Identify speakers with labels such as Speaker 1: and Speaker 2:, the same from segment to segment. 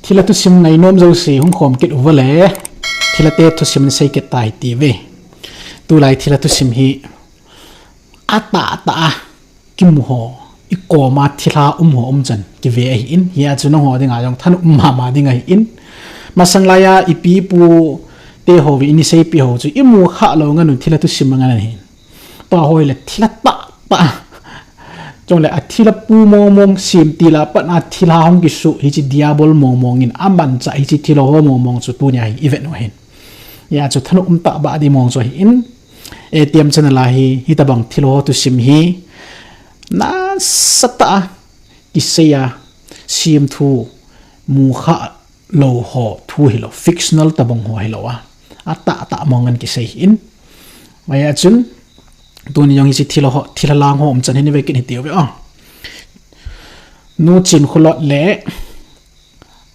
Speaker 1: thila tu sim ngai nom zo si hung khom kit uwale thila te tu sim sei ke tai ti ve tu lai thila tu sim hi ata ta kim ho I ko ma thila ho jan ki ve hi in ya chu no ho dinga jong than ma dinga hi in masang laya ipi pu te ho vi ini sei pi ho chu imu kha lo nga nu thila tu sim nga hin pa hoi le thila ta trong le athila pu mong sim tila pat na thila hong ki su hi chi diabol mong in aman cha hi chi thilo ho mong chu tu nya hi event no hin ya chu thanu ta ba di mong so hi in atm channel la hi tabang thilo tu sim hi na sata ki seya sim thu mu kha lo ho thu hi lo fictional tabang ho hi lo ata mong an ki sei in maya chun tuni yong isi thila lang ho chan hin ve kin hitiu be nu chin khulot le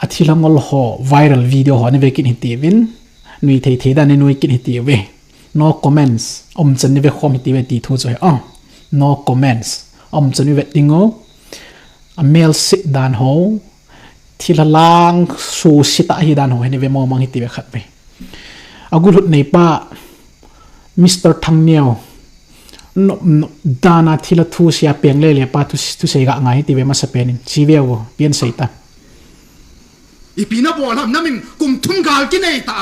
Speaker 1: athila ngol ho viral video ho ni ve kin hitivin nui thei da ni nui kin hitiu ve no comments chan ni ve khom hitiu ve ti thu choi no comments chan ni ve tingo a male sit dan ho thila lang su sita hi dan ho ni ve mo mang hitiu ve khat be agul hut nei pa Mr. Thangniao no dana thila thu sia peng le pa tu sei ga ngai ti ve ma sa penin chi ve wo pian sei ta
Speaker 2: ipina bol ham namin kum thum gal ki nei ta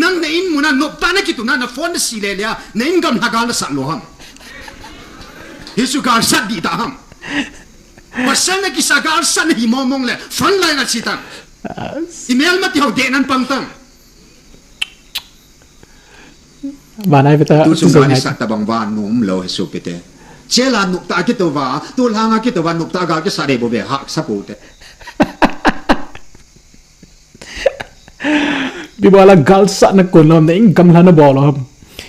Speaker 2: nang ne in muna nop ta na ki tu na phone si le ya ne in gam ha gal sa lo ham hisu gal sa di ta ham pasan na ki sa gal sa hi momong le fan lai na chi ta email ma ti ho de nan pang tang
Speaker 1: bà này bây giờ
Speaker 2: tu sung ani sa tabang van num lo hesu pite chela nuk ta ki to wa tu langa ki to wa nuk ta ga ki sa de bo be hak sa pu te
Speaker 1: bi bola gal sa na kon lom nei gam la na bol hom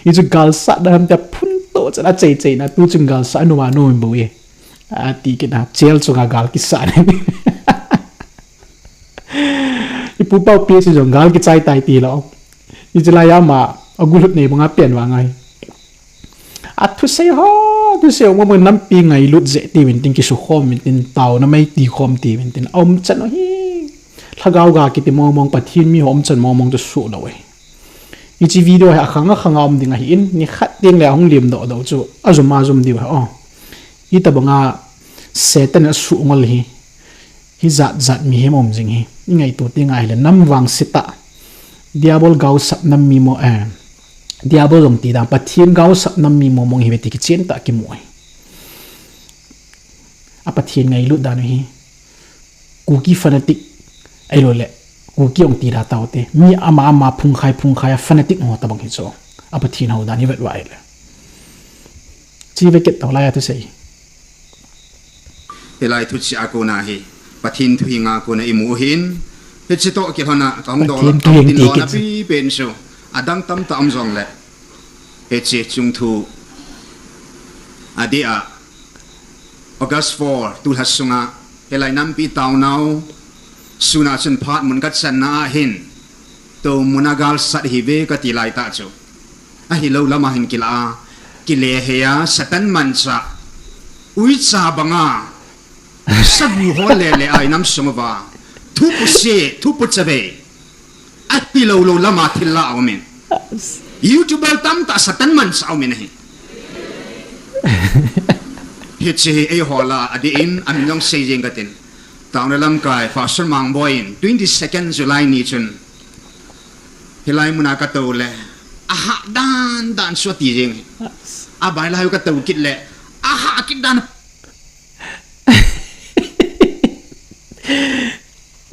Speaker 1: i chu gal sa da ham ta phun to cha na chei na tu chung gal sa nu ma no bo ye a ti ki na chel chu ga gal ki sa ne i pu pau pi si jong gal ki chai tai ti lo i chu la ya ma agulut nei bunga pen wa ngai athu sei ho tu sei mo nam pi ngai lut je ti win tin ki su khom min tin taw na mai ti khom ti win tin chan hi thagau ga ki ti mong pathin mi hom chan mong tu su lo we i chi video ha khanga dinga hi in ni khat ting le hong lim do chu azum di wa i ta bunga setan su ngol hi zat mi hem jing hi ngai tu ti ngai le nam wang sita diabol gau sap nam mi mo diabol long ti da pathin gau sap nam mi mo mong hi beti ki chen ta ki moi a pathin ngai lu da no hi kuki fanatic ai lo le kuki ong ti da taw te mi ama phung khai fanatic ho ta bang hi cho a pathin ho da ni vet wai le chi ve ket taw la ya tu sei
Speaker 2: elai thu chi a ko na hi pathin thu hinga ko na imu hin he chi to ki hona tam do la tin lo na pi pen so adang tam zong le he chi chung thu adia August 4 tu hasunga helai nam pi taw now suna chen phat mun kat san na hin to munagal sat hi ve ka ti lai ta chu a hi lo lama hin kila ki le he ya satan man cha ui cha banga sabu ho le ai nam sumwa thu pu se thu pu chabe a pi lo lama thilla amen YouTuber tam ta satan man sa amen hi he che e hola adi in am long se jeng gatin tawn lam kai fa sun mang boy in 22nd July ni chun hilai muna ka to le aha dan so ti jeng a bai la ka to kit le aha kit dan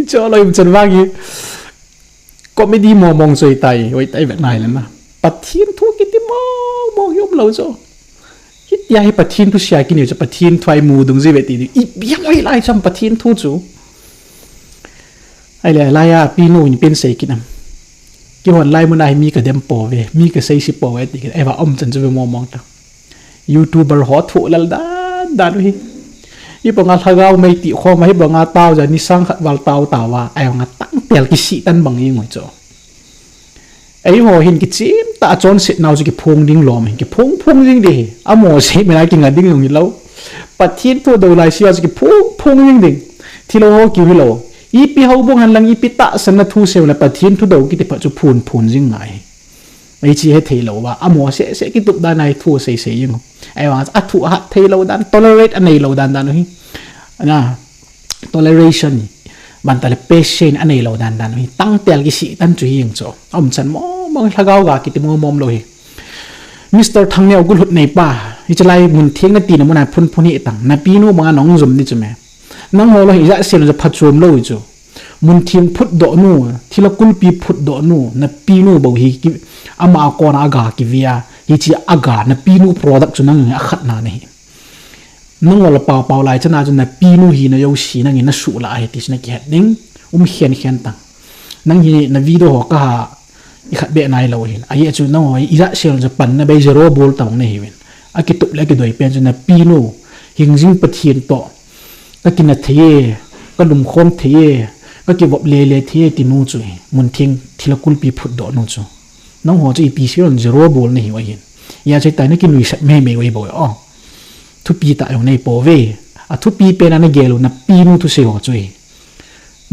Speaker 1: cho lo im chan wang hi comedy mo mong soi tai oi tai vet nai na pathin thu ki ti mo yom lo cho hit ya hi pathin thu sia ki ni cho pathin thwai mu dung ji ve ti i biang oi lai cham pathin thu chu ai le la ya pi no ni pen sei ki nam ki hon lai mun ai mi ka dem po ve mi ka sei si po ve ti ai wa chan chu mo mong ta YouTuber ho thu lal da hi i bonga thagau mai ti kho mai bonga taw ja ni sang khat wal taw wa ai nga tang tel ki si tan bang ngoi cho ai ho hin ki chim ta chon sit naw ki phung ding lom ki phung ding de amo se me la ki nga ding ngi lo pathin to do lai sia ki phung ding thilo ho ki lo ipi hau bong han lang ipi ta san na thu se la pathian thu do ki te pa chu phun jing ngai ai chi he thei lo wa amo se ki tup da nai thu se yin ai wa a thu ha thei lo dan tolerate anei lo dan hi na toleration ban ta le patient anei lo dan hi tang tel ki si tan chu yin cho chan mo thagau ga ki te mom lo hi Mr. Thang ne ogul hut nei pa hi chalai mun thieng na ti na mun phun hi tang na pi nu ma nong zum ni chume nang ho lo hi ja sel ja phachum lo chu mun thieng phut do nu thila kul pi phut do nu na pi nu bo hi ki ama ko na ga ki via hi chi aga na pi nu product chu nang a khat na nei nang wala pa lai chana chu na pi nu hi na yo si na ngi na su la ai ti na ki het ding hian tang nang hi na video ho ka i khat be nai lo hin ai chu no i ja sel ja pan na be zero bol tang nei hin a ki tup le ki doi pen chu na pi nu hing jing pathian to ka ki na the ka dum khom the ka ki bob le the ti nu chu mun thing thila kul pi phut do nu chu nang ho chu i pi sel zero bol nei wa hin ya chai tai na ki nui sat me wei bo thu pi ta yo nei po ve a thu pi pe na na gelo na pi nu thu se ho chu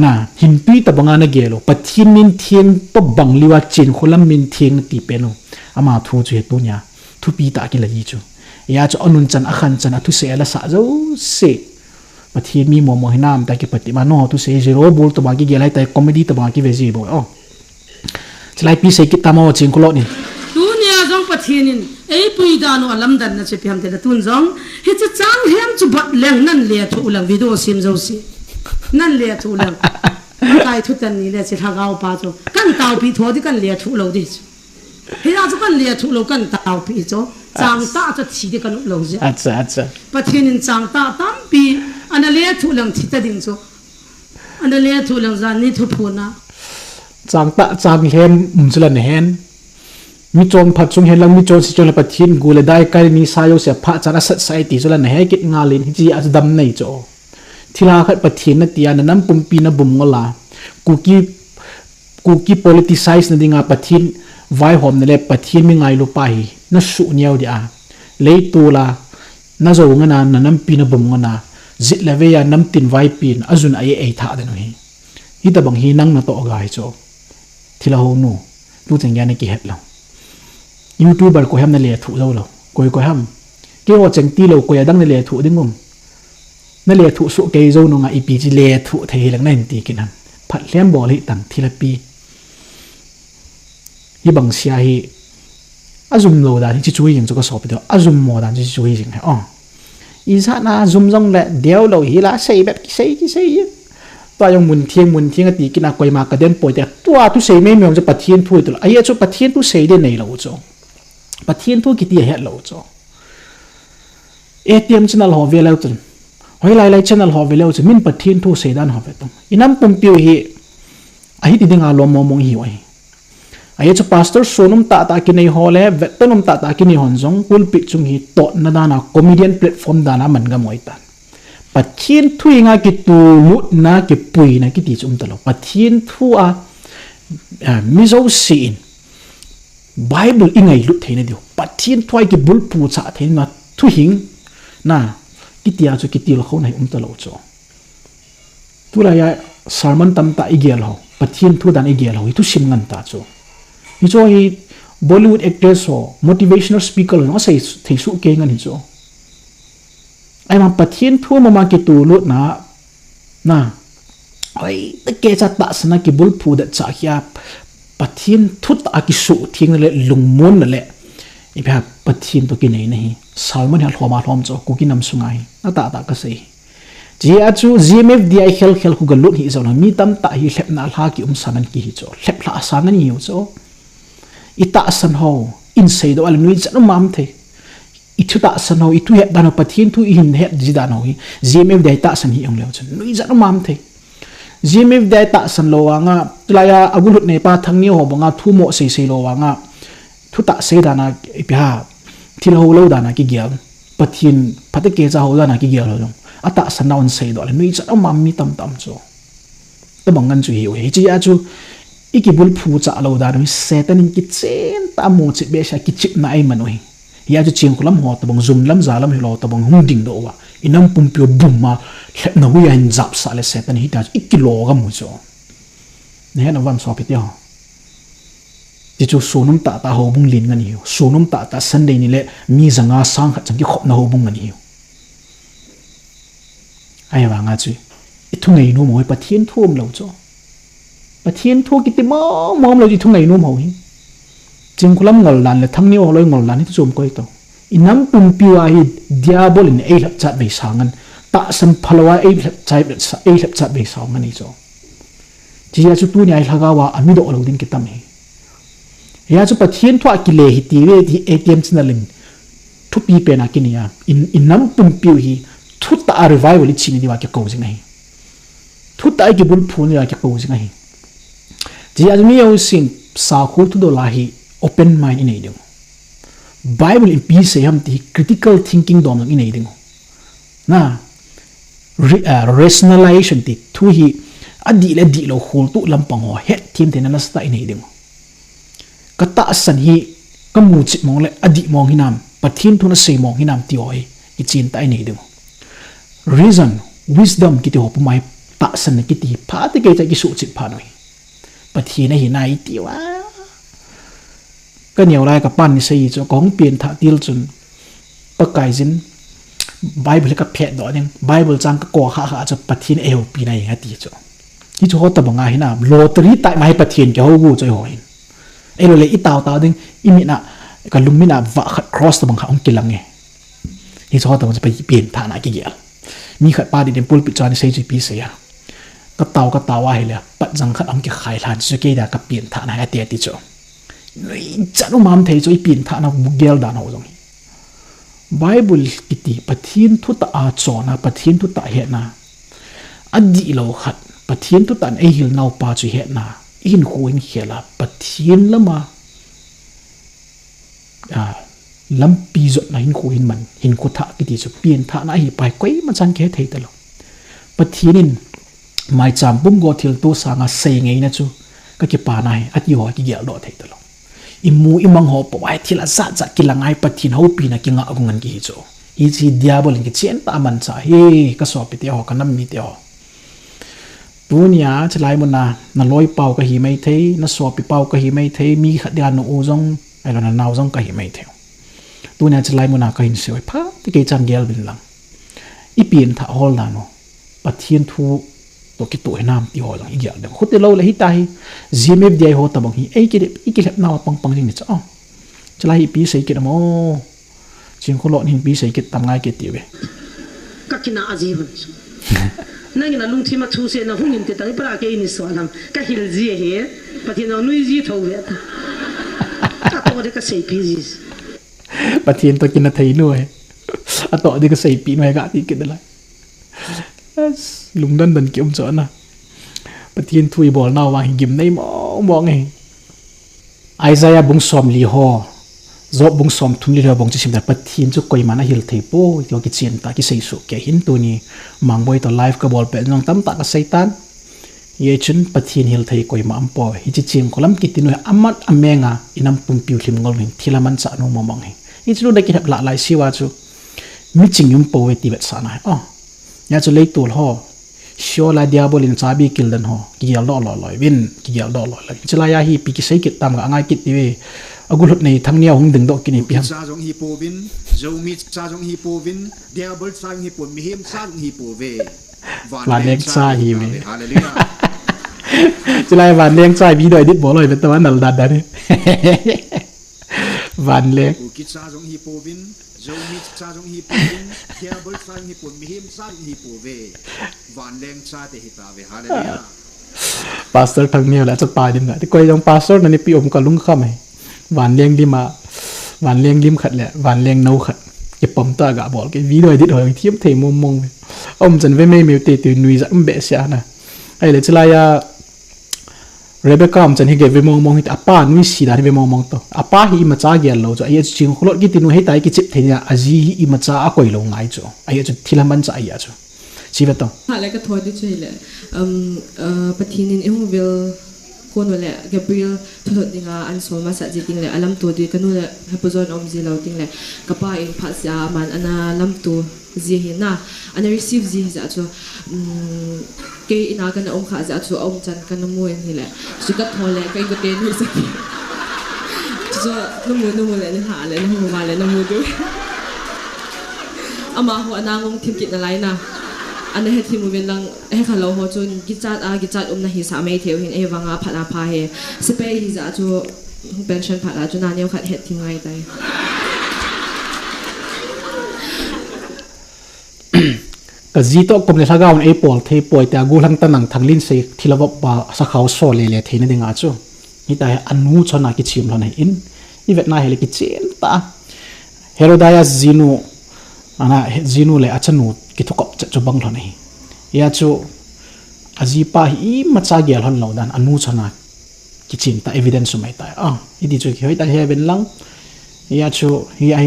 Speaker 1: na hin pi ta banga na gelo pathin min thieng to bang liwa chin kholam min thieng ti pe no ama thu chu he tu nya thu pi ta ki la yi chu ya chu anun chan akhan chan thu se la sa zo se pathin mi mo hinam ta ki pati ma no thu se zero bol to ba ki gelai ta comedy to ba ki ve ji bo chlai pi se ki ta mo chin khulo ni
Speaker 3: tu nya jong pathinin ei pui da no alam dan na che piam te tun jong he chu chang hem chu bat leng nan le thu lang video sim zo si nan le thu lang kai thu tan ni le che thagau pa cho kan tau pi tho di kan le thu lo di he ya chu kan le thu lo kan tau pi cho chang ta cho thi de kan lo ja
Speaker 1: acha
Speaker 3: pathinin chang ta tam pi ana le thu lang thi ta ding cho ana le thu lang zan ni thu phuna
Speaker 1: chang hem umchulan hen mi chon phat chung hen lang mi chon si chon la pathin gule dai kai ni sayo se pha chana sat sai ti chulan he kit ngalin hi chi az dam nei cho thila khat pathin na tia na nam pumpi na bum ngola kuki politicize na dinga pathin vai hom na le pathin mi ngai lu pa hi na su nyau dia le tu la na zo ngana na nam pi na bum ngana zit la ve ya nam tin vai pin azun ai tha da no hi ta bang hi nang na to gai cho thila ho nu lu chang ya ne ki het lo YouTuber ko ham na le thu zo lo ko ham ke wo chang ti lo ko ya dang na le thu dingum na le thu su ke zo no nga ip ji le thu thei lang na ti kin han phat lem bol hi tang therapy hi bang sia hi azum lo da chi chui jing zo ko so pe do azum mo dan chi chui jing ha i sa na zum jong le deu lo hi la sei bet ki sei to yong mun thieng a ti kin a koi ma ka den poi te tua tu sei me me jo pathian thu tu ai chu pathian tu sei de nei lo cho pathian thu ki ti he lo cho ATM channel ho ve lo chun hoi lai channel ho ve lo chu min pathian thu sei dan ho ve tong inam pum piu hi a hi ti dinga lo mong hi wai ai chu pastor sonum ta ki nei ho le vetonum ta ki ni hon jong pulpit chung hi to na dana comedian platform dana man ga moi ta pathian thu inga ki tu lut na ki pui na ki ti chum ta lo pathian thu a mizo sin Bible ingai lut theina dio pathian thwai ki bul pu cha theina thu hing na kitia chu kitil kho nai ta lo cho tura ya sermon tam ta igel ho pathian thu dan igel ho itu sim ngan ta cho hi cho hi Bollywood actors ho motivational speaker no sai thei su ke ngan hi cho ai ma pathian thu ma ki tu lut na ai ta ke cha ta sana ki bul pu da cha hia pathian thut a ki su thing le lungmon le i ba pathian to ki nei nei salmon hal homa hlom cho ku ki nam sungai na ta ka sei ji a chu gmf di ai khel ku galut hi zona mi tam ta hi hlep na hla ki sanan ki hi cho hlep hla sanan hi cho ita san ho in sei do al nui chanu mam the itu ta san ho itu he dan pathian thu in he ji dan ho gmf dai ta san hi ong le cho nui chanu mam the gmf dai ta san lo nga tlaya agulut ne pa thangni ho banga thu mo sei lo nga thu ta se dana ipha thil ho lo dana ki gyal pathin phate ke cha ho dana ki gyal lo ata san naun sei do le nui cha mam mi tam cho ta bangan chu hi chi a chu ikibul phu cha lo da no setan ki chen ta mo chi be sha ki chip na ai manoi ya chu ching khulam ho tabang zum lam za lam hilo tabang hung ding do wa inam pumpio bumma khet na wi an zap sa le setan hi ta ikilo ga mu cho ne na wan so pit yo ti chu sonum ta ta ho bung lin ngani yo sonum ta ta sunday ni le mi zanga sang khat chang ki khop na ho bung ngani yo ai wa nga chu thu ngai nu mo pathian thum lo cho pathian thu ki ti mom lo ji thu ngai nu mo hi ching khulam ngol lan le thang ni o loi ngol lan ni chum koi to inam pum piwa hi diabol in ei lap chat be sangan ta sam phalawa ei lap chai ei lap chat be sangan ni cho ji ya chu tu ni ai thaga wa ami do lo din ki tam hi ya chu pathian thu ki le hi ti ve ti atm chinalim thu pi pe na ki ni ya inam pum piu hi thu ta revival chi ni wa ki ko jing nei thu ta ki bul phu ni wa ki ko jing nei ji ya mi yo sin sa khu tu do la hi open mind in aiding bible in peace yam ti critical thinking dom in aiding na rationalization ti thu hi adi le di lo khol tu lampang ho het team te na sta in aiding kata san hi kamu chi mong le adi mong hinam pathin thu na sei mong hinam ti oi i chin ta in aiding reason wisdom ki ti ho mai ta san ki ti pha te ke ta ki su chi pha noi pathin na hi nai ti wa cái nhiều lại các bạn xây cho có biển thả tiêu chuẩn các cái gì Bible các phe đó nên Bible trang các quả hạ cho bắt thiên eo pi này hết đi cho khi cho họ tập bằng ai nào lottery tại mai bắt thiên cho họ gu cho họ ấy rồi lấy ít tao nên imi na cái lumi na vạ cross tập bằng họ ông kia lắm nghe khi cho họ tập bằng phải biển thả lại cái gì mi khát ba đi đến pulpit cho anh xây cho pi xây à cái tàu ai là bắt rằng khát ông kia khai lan cho cái đã các biển thả lại hết đi cho chanu mam thei choi pin tha na gel dan ho jong bible kiti pathin thu ta a chona pathin thu ta he na adi lo khat pathin thu tan e hil nau pa chu he na in huin khela pathin lama lam pi zot na hin huin man hin ko tha kiti chu pin tha na hi pai koi ma chan ke thei ta lo pathinin mai cham bum go thil tu sanga sei ngei na chu ka ki pa nai ati ho ki gel do thei ta lo imu imang ho po ai thila za kilangai pathin ho pi na kinga agungan ki cho hi chi diabol ki chen ta man cha he ka so pi te ho kanam mi te ho punya chlai mona na loi pau ka hi mai thei na so pi pau ka hi mai thei mi khadia no u jong ai na naw jong ka hi mai thei punya chlai mona ka hin se pha ti ke chan gel bin lang i pin tha hol na no pathin thu to ki to nam ti ho lang i gyal de khote lo le hi ta hi zimep dai ho ta bang hi ei ki lep na pang jing ni cha chlai hi pi sei ki mo ching kho lo ni pi sei ki tam ngai ki ti we
Speaker 3: ka kina azibun na ngina lung thi ma thu se na hungin te tai para ke ni so lam ka hil ji he pathin no nui ji tho we ta to de ka sei pi ji
Speaker 1: pathin to kin na thei nu he a to de ka sei pi no ga ti ki de lai lung dan ki cho na pathin thui bol na wa gim nei mo nge Isaiah bung som li ho zo bung som thum li ra bong chi sim da pathin chu koi mana hil thei po yo ki chen ta ki sei su ke hin tu ni mang boy to life ka bol pe nong tam ta ka seitan ye chun pathin hil thei koi ma am po hi chi chim kolam ki tinu amat amenga inam pum piu hlim ngol ning thilaman cha no mo mong he hi chu da ki hap la lai siwa chu mi ching yum po we ti bet sa na ya chu lei tul ho sho la diabol in chabi kil dan ho ki yal do lo win ki yal do lo chila ya hi pi ki sei kit tam ga ngai kit ti we agulut nei thang nia hung ding do ki ni pi ham
Speaker 2: sa jong hi po win zo mi sa jong hi po win diabol sa jong hi po mi him sa jong hi po ve
Speaker 1: van lek sa hi we
Speaker 2: hallelujah
Speaker 1: chila van lek sa bi doi dit bo loi be tawa nal da da ni van lek
Speaker 2: ki sa jong hi po win zo mi sa jong hi po win diabol sa jong hi po mi him sa jong hi po ve van lek sa te hi ta ve hallelujah
Speaker 1: pastor thang nia la cha pa dim ga ti koi jong pastor na ni pi om ka lung kham hai van leng lim khat le van leng nau khat ke pom ta ga bol ke video edit hoi thiam thei mom mong om jan ve me me te tu nui za be sia na ai le chla ya Rebecca om jan hi ge ve mong hit apa nui si da ve mong to apa hi ma cha gel lo cho ai ching kholot ki tinu hei tai ki chip thenia aji hi ma cha a koi lo ngai cho ai chu thilaman cha ai ya cho chi ve to
Speaker 4: ha le ka thoi du chei le pathin in will คนนั่นแหละแกเปรี้ยวทุกๆนี่ก็อันโซมาสัจจิงเลยลำตัวดีกันนู่นแหละให้ผู้ชนอมจีเราติงเลยกับป้าเองพัสยามันอันน่ะลำตัวจีเห็นนะอันนั้น receive จีจะจู่เกย์อินากันอมขาจะจู่อมจันกันน้ำมวยนี่แหละสุดก็ทนเลยก็อีกเต็นนี่สักจู่น้ำมูเลยนี่หาเลยน้ำมูมาเลยน้ำมูด้วยอามาหัวนางงทีมกิจอะไรนะอันนี้ให้ทีมมือเป็นลังให้เขาเราหัวจนกิจจัดนะฮิสาไม่เที่ยวเห็นวังพัฒนาพาเฮสเปย์ฮิสาจู่เป็นเช่นพัฒนาจู่นานเนี่ยขัดเหตุทีมไงได้
Speaker 1: ก็จีโต้กลมเลยถ้าก้าวไอ้ปอลเทปอยแต่กูทั้งตั้งทางลิ้นเสกที่เราบอกสักเขาโซเลยเทนั่นเองอ่ะจู่นี่แต่อันนู้ชนะกิจชิมเราในอินอีเวทนายเฮลิกิจเจนตาเฮโรดายาจีนูอันน่ะจีนูเลยอาจจะนูกิทุกข์จะบังเราในยาจู่อาจีป้าอีมาจากเกลฮันเราดันอันนู้ชนะกิจชิมแต่ evidence ไม่ตายอีดีจู่เฮ้ยแต่เฮเป็นลังยาชูฮีไอ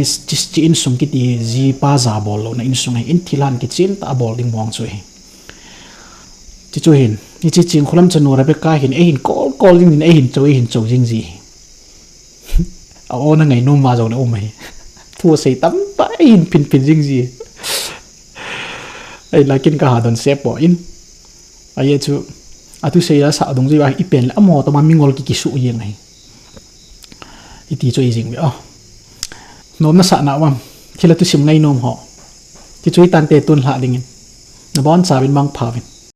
Speaker 1: จิอินสุงกิตีจีป้าซาบอลนะอินสุงให้อินทิลันกิจินตาบอลดิ้งมองช่วยจิจูหินนี่จิจิงคนลำจนูระเบก้าหินเอหินกอลดิ้งเอหินโจจิงจีเอานั่งไงนุ่มมาจากนั้นโอ้ไม่ทัวใส่ตั้มไปหินพินจิงจีไอ้ลักกินก็หาดอนเซปบ่อินไอ้ยาชูอาตุเสียสาวดงจีว่าอีเป็นแล้วมอตมันมีงอลกิสุยังไงอีตีช่วยจริงไหมนมน่าสะนะว่าที่เราตุชิมไงนมห่อที่ช่วยตันเตตุนหละดิ่งนบอนสาเป็นบางผาเป็น